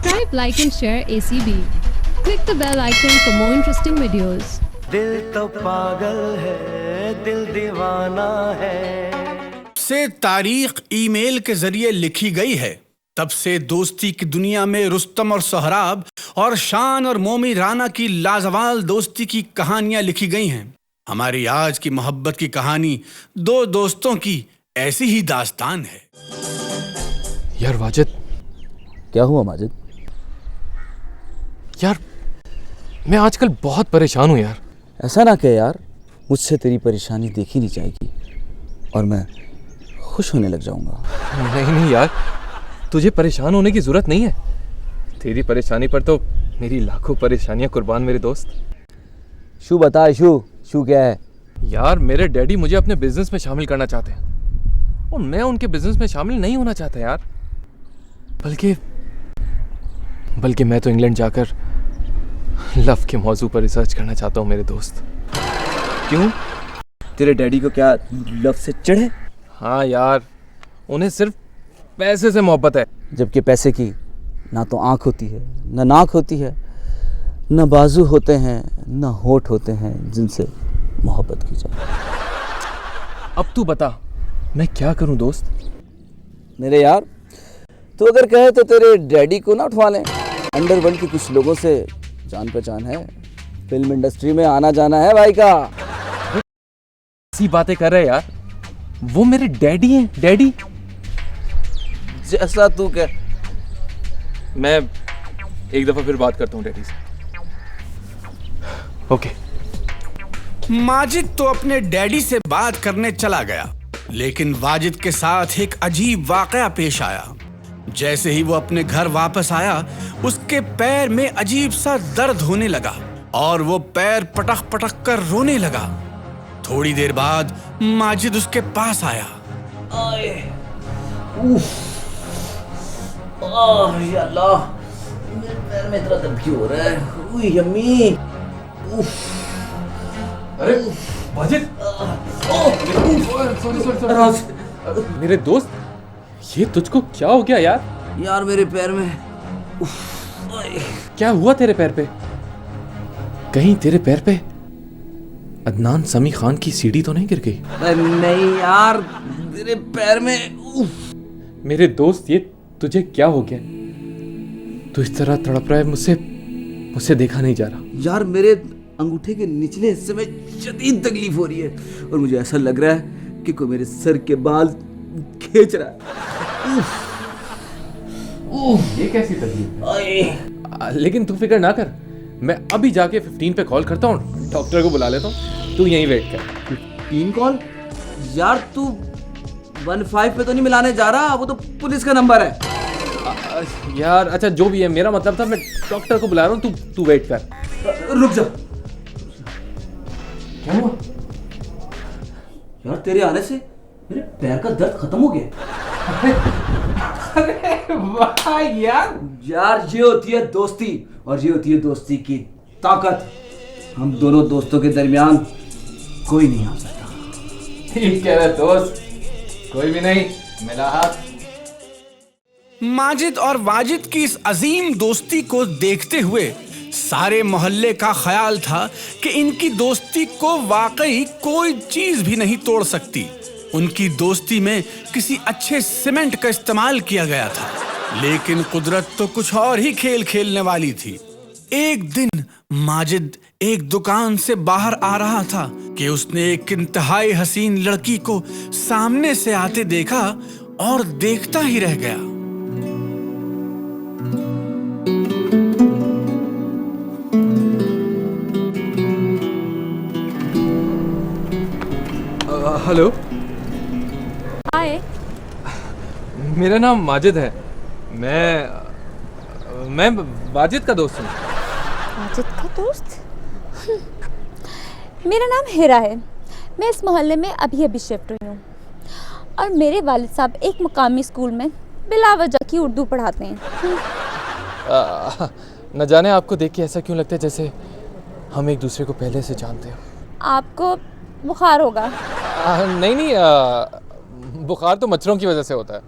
Subscribe, like and share ACB. Click the bell icon for more interesting videos. दिल तो पागल है, दिल दीवाना है। से तारीख ईमेल के जरिए लिखी गई है, तब से दोस्ती की दुनिया में रुस्तम और सोहराब और शान और मोमी राना की लाजवाल दोस्ती की कहानियां लिखी गई हैं। हमारी आज की मोहब्बत की कहानी दो दोस्तों की ऐसी ही दास्तान है। यार वाजिद, क्या हुआ माजिद? यार मैं आजकल बहुत परेशान हूँ यार। ऐसा ना कह यार, मुझसे तेरी परेशानी देखी नहीं जाएगी और मैं खुश होने लग जाऊंगा। नहीं नहीं यार, तुझे परेशान होने की जरूरत नहीं है। तेरी परेशानी पर तो मेरी लाखों परेशानियां कुर्बान मेरे दोस्त। शू बता शू क्या है? यार मेरे डैडी मुझे अपने बिजनेस में शामिल करना चाहते हैं और मैं उनके बिजनेस में शामिल नहीं होना चाहता यार। बल्कि मैं तो इंग्लैंड जाकर लव के मौजू पर रिसर्च करना चाहता हूँ मेरे दोस्त। क्यों? तेरे डैडी को क्या लव से चिढ़ है? हाँ यार, उन्हें सिर्फ पैसे से मोहब्बत है। जबकि पैसे की ना तो आँख होती है, ना नाक होती है, ना बाजू होते हैं, ना होठ होते हैं जिनसे मोहब्बत की जाए। अब तू बता मैं क्या करूं दोस्त? मेरे यार, तो अगर कहे तो तेरे डैडी को ना उठवा लें। अंडरवर्ल्ड के कुछ लोगों से जान पहचान है, फिल्म इंडस्ट्री में आना जाना है भाई का। ऐसी बातें कर रहे यार, वो मेरे डैडी हैं। डैडी जैसा तू कह। मैं एक दफा फिर बात करता हूँ डैडी से। ओके। माजिद तो अपने डैडी से बात करने चला गया, लेकिन वाजिद के साथ एक अजीब वाकया पेश आया। जैसे ही वो अपने घर वापस आया, उसके पैर में अजीब सा दर्द होने लगा और वो पैर पटक पटक कर रोने लगा। थोड़ी देर बाद माजिद उसके पास आया। या अल्लाह, मेरे पैर में इतना दर्द क्यों हो रहा है? उई यम्मी। अरे वाजिद, सॉरी। मेरे दोस्त, ये तुझको क्या हो गया यार? यार मेरे पैर में क्या हुआ तेरे पैर पे? कहीं तेरे पैर पे अदनान समी खान की सीढ़ी तो नहीं गिर गई? नहीं यार, मेरे पैर में मेरे दोस्त, ये तुझे क्या हो गया? तू इस तरह तड़प रहा है, मुझसे देखा नहीं जा रहा। यार मेरे अंगूठे के निचले हिस्से में शदीद तकलीफ हो रही है और मुझे ऐसा लग रहा है कि कोई मेरे सर के बाल खींच रहा है। ये कैसी तकलीफ है? लेकिन तू फिक्र ना कर, मैं अभी जाके 15 पे कॉल करता हूँ, डॉक्टर को बुला लेता हूँ। तू यहीं वेट कर। 15 कॉल? यार तू 15 पे तो नहीं मिलाने जा रहा? वो तो पुलिस का नंबर है। यार अच्छा, जो भी है, मेरा मतलब था मैं डॉक्टर को बुला रहा हूँ। तू वेट कर। रुक जा। क्या हुआ? यार तेरे आने से मेरे पैर का दर्द खत्म हो गया। अरे वाह यार। यार ये होती है दोस्ती, और ये होती है दोस्ती की ताकत। हम दोनों दोस्तों के दरमियान कोई नहीं आ सकता। ठीक कह रहे दोस्त, कोई भी नहीं मिला हाथ। माजिद और वाजिद की इस अजीम दोस्ती को देखते हुए सारे मोहल्ले का ख्याल था कि इनकी दोस्ती को वाकई कोई चीज भी नहीं तोड़ सकती। उनकी दोस्ती में किसी अच्छे सीमेंट का इस्तेमाल किया गया था, लेकिन कुदरत तो कुछ और ही खेल खेलने वाली थी। एक दिन माजिद एक दुकान से बाहर आ रहा था कि उसने एक इंतहाई हसीन लड़की को सामने से आते देखा और देखता ही रह गया। हेलो। हाय। मेरा नाम माजिद है। मैं वाजिद का दोस्त हूँ। माजिद का दोस्त? मेरा नाम हिरा है। मैं इस मोहल्ले में अभी शिफ्ट हुई हूँ और मेरे वालिद साहब एक मुकामी स्कूल में बिला वजह की उर्दू पढ़ाते हैं। न जाने आपको देख के ऐसा क्यों लगता है जैसे हम एक दूसरे को पहले से जानते हो। आपको बुखार होगा। नहीं, बुखार तो मच्छरों की वजह से होता है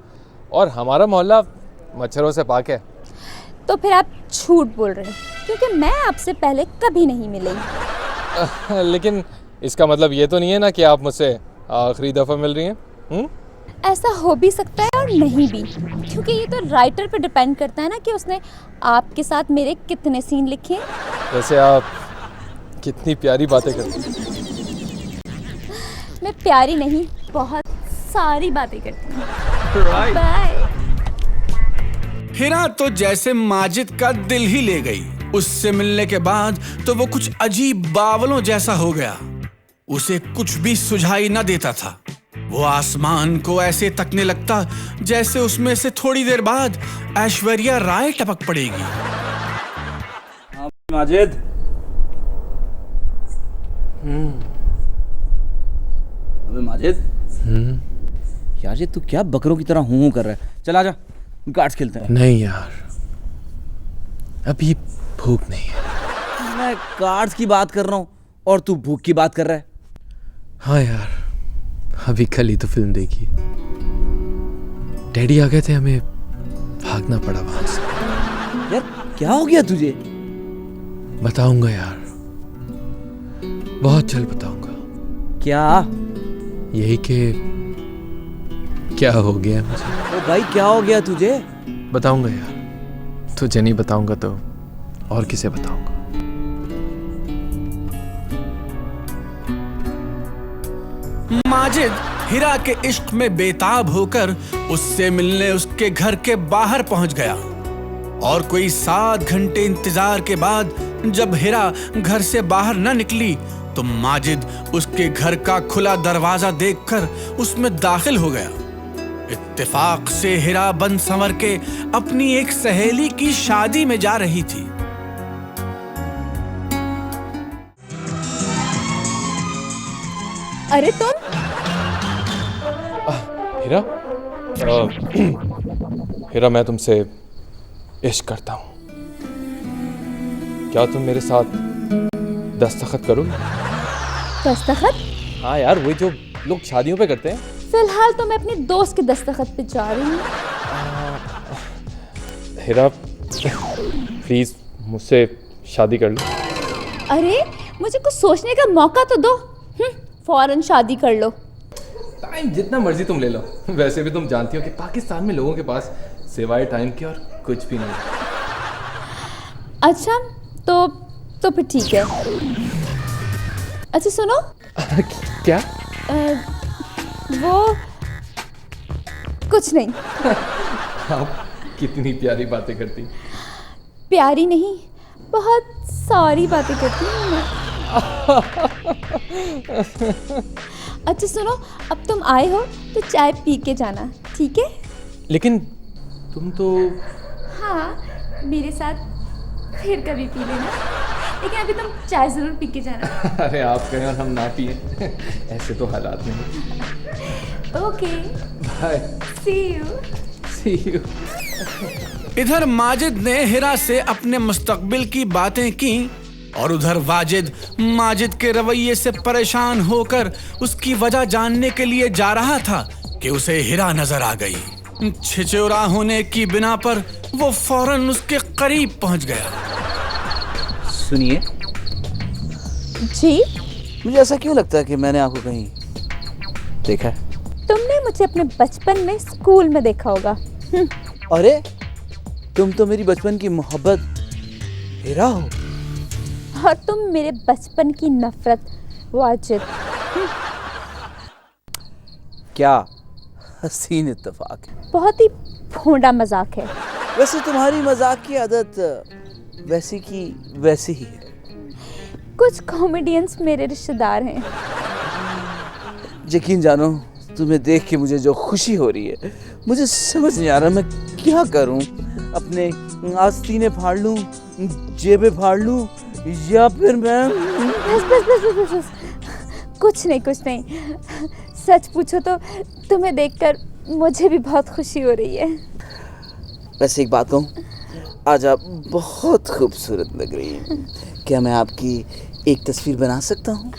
और हमारा मोहल्ला मच्छरों से पाक है। तो फिर आप झूठ बोल रहे हैं, क्योंकि मैं आपसे पहले कभी नहीं मिली। लेकिन इसका मतलब ये तो नहीं है ना कि आप मुझसे आखिरी दफ़ा मिल रही हैं? ऐसा हो भी सकता है और नहीं भी, क्योंकि ये तो राइटर पे डिपेंड करता है ना कि उसने आपके साथ मेरे कितने सीन लिखे। वैसे आप कितनी प्यारी बातें करती हैं। मैं प्यारी नहीं, बहुत सारी बातें करती हूँ। बाय। हिरा तो जैसे माजिद का दिल ही ले गई। उससे मिलने के बाद तो वो कुछ अजीब बावलों जैसा हो गया। उसे कुछ भी सुझाई न देता था। वो आसमान को ऐसे तकने लगता जैसे उसमें से थोड़ी देर बाद ऐश्वर्या राय टपक पड़ेगी। माजिद। अबे माजिद। यार ये तू क्या बकरों की तरह हूं कर रहा है? चल आजा, कार्ड्स खेलते हैं। नहीं यार, अभी भूख नहीं है। मैं कार्ड्स की बात कर रहा हूँ और तू भूख की बात कर रहा है। हाँ यार, अभी कल ही तो फिल्म देखी। डैडी आ गए थे, हमें भागना पड़ा वहां से। यार क्या हो गया तुझे? बताऊंगा यार, बहुत जल्द बताऊंगा। क्या? यही कि क्या हो गया मुझे। ओ भाई क्या हो गया तुझे? बताऊंगा यार, तुझे नहीं बताऊंगा तो और किसे बताऊंगा। माजिद हिरा के इश्क में बेताब होकर उससे मिलने उसके घर के बाहर पहुंच गया और कोई 7 घंटे इंतजार के बाद जब हिरा घर से बाहर न निकली तो माजिद उसके घर का खुला दरवाजा देखकर उसमें दाखिल हो गया। इत्तेफाक से हिरा बन संवर के अपनी एक सहेली की शादी में जा रही थी। अरे तुम हीरा, हीरा मैं तुमसे इश्क करता हूँ। क्या तुम मेरे साथ दस्तखत करोगे? दस्तखत? हाँ यार, वही जो लोग शादियों पे करते हैं। फिलहाल तो मैं अपने दोस्त के दस्तखत पे जा रही हूँ। हीरा प्लीज मुझसे शादी कर लो। अरे मुझे कुछ सोचने का मौका तो दो। फौरन शादी कर लो। टाइम जितना मर्जी तुम ले लो। वैसे भी तुम जानती हो कि पाकिस्तान में लोगों के पास सिवाय टाइम के और कुछ भी नहीं। अच्छा तो फिर ठीक है। अच्छा सुनो। क्या? वो कुछ नहीं। आप कितनी प्यारी बातें करती। प्यारी नहीं, बहुत सारी बातें करती हूँ मैं। अच्छा सुनो, अब तुम आए हो तो चाय पी के जाना, ठीक है? लेकिन तुम तो। हाँ, मेरे साथ फिर कभी पी लेना, लेकिन अभी तुम चाय जरूर पी के जाना। अरे आप कहें और हम ना पिए ऐसे तो हालात नहीं। Okay, bye, see you. इधर माजिद ने हिरा से अपने मुस्तकबिल की बातें की और उधर वाजिद माजिद के रवैये से परेशान होकर उसकी वजह जानने के लिए जा रहा था कि उसे हिरा नजर आ गई। छिचोरा होने की बिना पर वो फौरन उसके करीब पहुंच गया। सुनिए जी। मुझे ऐसा क्यों लगता है कि मैंने आपको कहीं देखा है? तुमने मुझे अपने बचपन में स्कूल में देखा होगा। अरे तुम तो मेरी बचपन की मोहब्बत हिरा हो। और तुम मेरे बचपन की नफरत वाजिद। क्या हसीन इत्तेफाक है। बहुत ही भोंडा मजाक है। वैसे तुम्हारी मजाक की आदत वैसी की वैसी ही है। कुछ कॉमेडियंस मेरे रिश्तेदार हैं। यकीन जानो, तुम्हें देख के मुझे जो खुशी हो रही है, मुझे समझ नहीं आ रहा मैं क्या करूं। अपने आस्तीने फाड़ लूं, जेबें फाड़ लूं, या फिर मैं बस। कुछ नहीं। सच पूछो तो तुम्हें देखकर मुझे भी बहुत खुशी हो रही है। वैसे एक बात कहूं, आज आप बहुत खूबसूरत लग रही हैं। क्या मैं आपकी एक तस्वीर बना सकता हूं?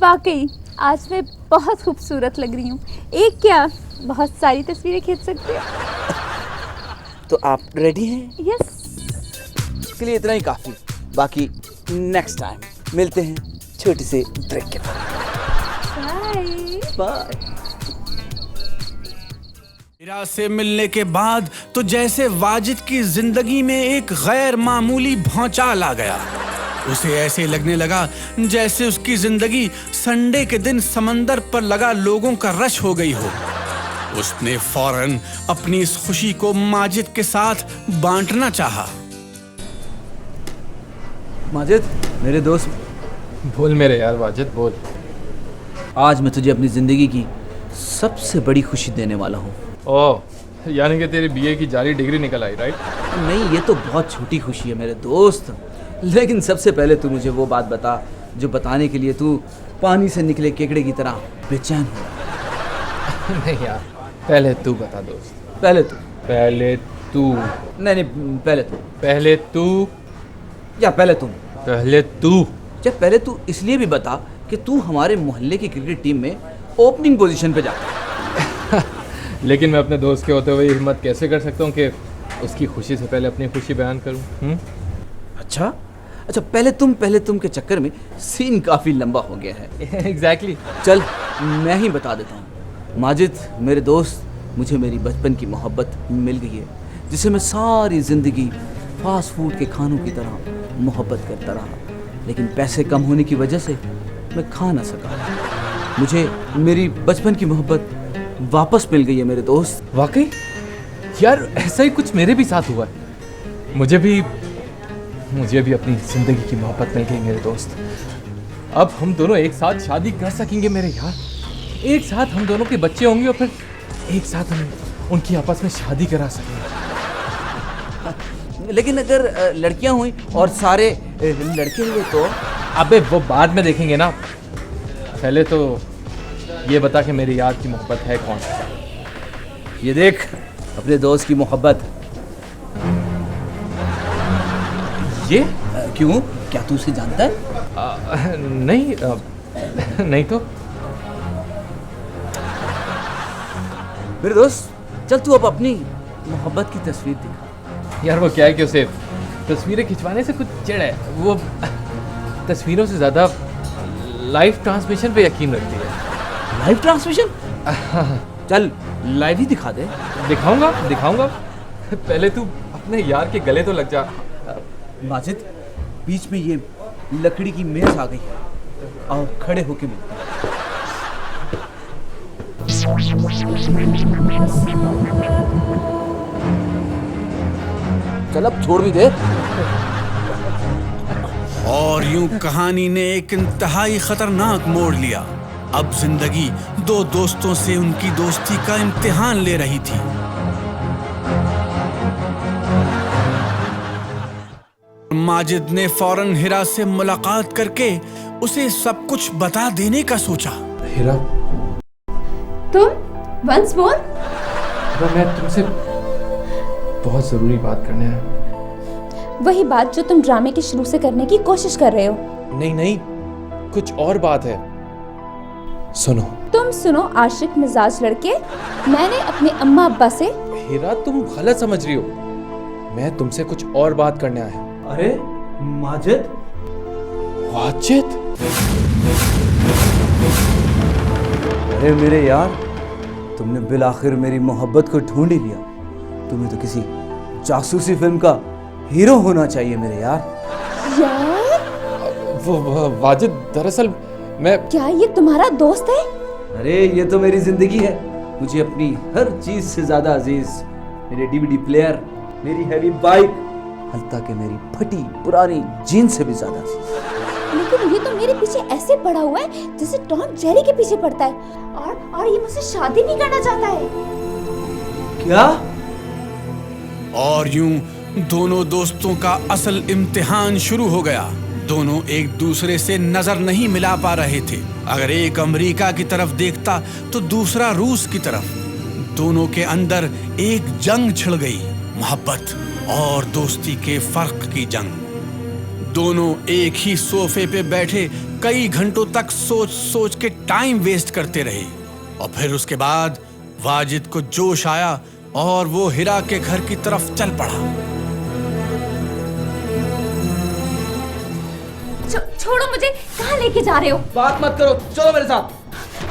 वाकई आज मैं बहुत खूबसूरत लग रही हूँ। एक क्या, बहुत सारी तस्वीरें खींच सकते हो। तो आप रेडी हैं? यस। आज के लिए इतना ही काफ़ी, बाकी नेक्स्ट टाइम मिलते हैं छोटी से ब्रेक के बाद। बाय। हिरा से मिलने के बाद तो जैसे वाजिद की जिंदगी में एक गैर मामूली भौचाल आ गया। उसे ऐसे लगने लगा जैसे उसकी जिंदगी संडे के दिन समंदर पर लगा लोगों का रश हो गई हो। उसने फौरन अपनी इस खुशी को माजिद के साथ बांटना चाहा। माजिद मेरे दोस्त, बोल मेरे यार वाजिद, बोल। आज मैं तुझे अपनी ज़िंदगी की सबसे बड़ी खुशी देने वाला हूँ। ओह, यानी कि तेरी बीए की जाली डिग्री निकल आई, राइट? नहीं, ये तो बहुत छोटी खुशी है मेरे दोस्त, लेकिन सबसे पहले तू मुझे वो बात बता जो बताने के लिए तू पानी से निकले केकड़े की तरह बेचैन हो रहा। नहीं यार, पहले तू बता दोस्त। पहले तू। पहले तू। नहीं, पहले तू। पहले तू या पहले तुम? पहले तू। जब पहले तू इसलिए भी बता कि तू हमारे मोहल्ले की क्रिकेट टीम में ओपनिंग पोजीशन पे जाता। लेकिन मैं अपने दोस्त के होते हुए हिम्मत कैसे कर सकता हूँ कि उसकी खुशी से पहले अपनी खुशी बयान करूँ? अच्छा, पहले तुम के चक्कर में सीन काफ़ी लंबा हो गया है। एग्जैक्टली। चल मैं ही बता देता हूँ। माजिद मेरे दोस्त, मुझे मेरी बचपन की मोहब्बत मिल गई है, जिसे मैं सारी ज़िंदगी फास्ट फूड के खानों की तरह मोहब्बत करता रहा, लेकिन पैसे कम होने की वजह से मैं खा ना सका। मुझे मेरी बचपन की मोहब्बत वापस मिल गई है मेरे दोस्त। वाकई यार, ऐसा ही कुछ मेरे भी साथ हुआ है। मुझे भी अपनी जिंदगी की मोहब्बत मिल गई मेरे दोस्त। अब हम दोनों एक साथ शादी कर सकेंगे मेरे यार। एक साथ हम दोनों के बच्चे होंगे और फिर एक साथ हम उनकी आपस में शादी करा सकेंगे। लेकिन अगर लड़कियां हुई और सारे लड़के हुए तो? अबे वो बाद में देखेंगे ना। पहले तो ये बता कि मेरी याद की मोहब्बत है कौन? ये देख अपने दोस्त की मोहब्बत। ये क्यों, क्या तू उसे जानता है? नहीं तो। मेरे दोस्त चल तू अब अपनी मोहब्बत की तस्वीर दिखा। यार वो क्या है कि उसे तस्वीरें खिंचवाने से कुछ चिढ़ है। वो तस्वीरों से ज़्यादा लाइव ट्रांसमिशन पे यकीन रखती है। Live transmission? चल लाइव ही दिखा दे। दिखाऊंगा। पहले तू अपने यार के गले तो लग जा। माजिद, बीच में ये लकड़ी की मेज आ गई है, और खड़े होके मिलते हैं। चल अब छोड़ भी दे। और यूं कहानी ने एक इंतहाई खतरनाक मोड़ लिया। अब जिंदगी दो दोस्तों से उनकी दोस्ती का इम्तिहान ले रही थी। माजिद ने फौरन हिरा से मुलाकात करके उसे सब कुछ बता देने का सोचा। हिरा, तुम वंस मोर? मैं तुमसे बहुत जरूरी बात करने आया। वही बात जो तुम ड्रामे के शुरू से करने की कोशिश कर रहे हो। नहीं, कुछ और बात है। सुनो। तुम सुनो आशिक मिजाज लड़के, मैंने अपने अम्मा अब्बा से। हिरा, तुम गलत समझ रही हो। मैं तुमसे कुछ और बात करने आया। अरे माजिद? वाजिद? अरे मेरे यार, तुमने बिलाखिर मेरी मोहब्बत को ढूंढ ही लिया। तुम्हें तो किसी जासूसी फिल्म का हीरो होना चाहिए मेरे यार। वो वाजिद, दरअसल मैं। क्या ये तुम्हारा दोस्त है? अरे ये तो मेरी जिंदगी है। मुझे अपनी हर चीज से ज्यादा अजीज मेरे डीवीडी प्लेयर, मेरी हैवी बाइक, हत्ता के मेरी फटी पुरानी जीन्स से भी ज्यादा अजीज। लेकिन ये तो मेरे पीछे ऐसे पड़ा हुआ है जैसे टॉम जेरी के पीछे पड़ता है, और ये मुझसे शादी नहीं करना चाहता है। क्या? और यूं दोनों दोस्तों का असल इम्तिहान शुरू हो गया। दोनों एक दूसरे से नजर नहीं मिला पा रहे थे। अगर एक अमेरिका की तरफ देखता तो दूसरा रूस की तरफ। दोनों के अंदर एक जंग छिड़ गई, मोहब्बत और दोस्ती के फर्क की जंग। दोनों एक ही सोफे पे बैठे कई घंटों तक सोच सोच के टाइम वेस्ट करते रहे। और फिर उसके बाद वाजिद को जोश आया और वो हिरा के घर की तरफ चल पड़ा। छोड़ो मुझे, कहाँ लेके जा रहे हो? बात मत करो, चलो मेरे साथ।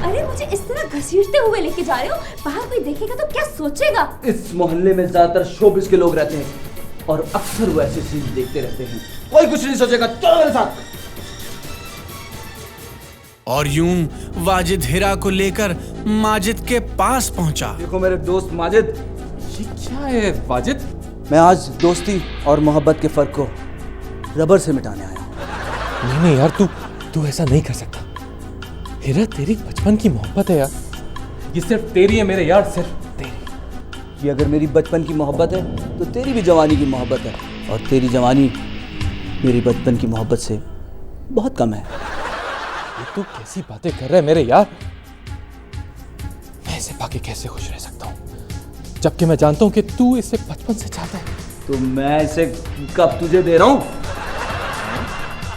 अरे मुझे इस तरह घसीटते हुए लेके जा रहे हो, बाहर कोई देखेगा तो क्या सोचेगा? इस मोहल्ले में ज्यादातर शोबिस के लोग रहते हैं और अक्सर वो ऐसे सीन देखते रहते हैं, कोई कुछ नहीं सोचेगा, चलो मेरे साथ। और यूं वाजिद हिरा को लेकर माजिद के पास पहुंचा। देखो मेरे दोस्त माजिद, ये क्या है वाजिद? मैं आज दोस्ती और मोहब्बत के फर्क को रबर से मिटाने आया हूँ। नहीं यार, तू ऐसा नहीं कर सकता। हिरा तेरी बचपन की मोहब्बत है यार, ये सिर्फ तेरी है मेरे यार, सिर्फ तेरी। ये अगर मेरी बचपन की मोहब्बत है तो तेरी भी जवानी की मोहब्बत है, और तेरी जवानी मेरी बचपन की मोहब्बत से बहुत कम है। ये तू कैसी बातें कर रहा है मेरे यार? मैं इसे पाके कैसे खुश रह सकता हूँ, जबकि मैं जानता हूँ कि तू इसे बचपन से चाहता है। तो मैं इसे कब तुझे दे रहा हूँ?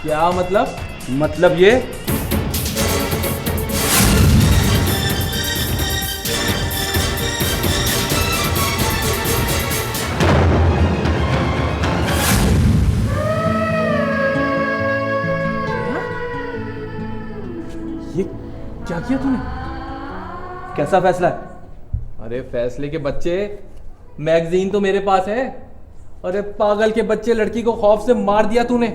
क्या मतलब? मतलब ये क्या किया तूने? कैसा फैसला है? अरे फैसले के बच्चे, मैगजीन तो मेरे पास है। अरे पागल के बच्चे, लड़की को खौफ से मार दिया तूने।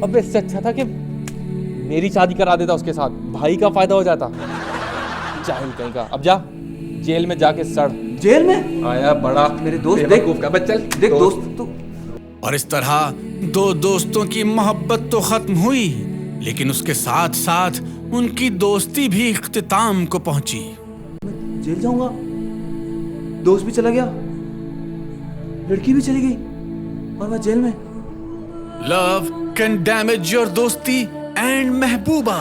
अब इससे अच्छा था कि मेरी शादी करा देता उसके साथ, भाई का फायदा हो जाता। जाहिल कहीं का, अब जा जेल में जाके सड़। जेल में? आया बड़ा मेरे दोस्त, देख बेवकूफ का बच्चा, देख दोस्त तू। और इस तरह दो दोस्तों की मोहब्बत तो खत्म हुई, लेकिन उसके साथ साथ उनकी दोस्ती भी इख्तिताम को पहुंची। जेल जाऊंगा, दोस्त भी चला गया, लड़की भी चली गई, और मैं जेल में। लव कैन डैमेज योर दोस्ती एंड महबूबा।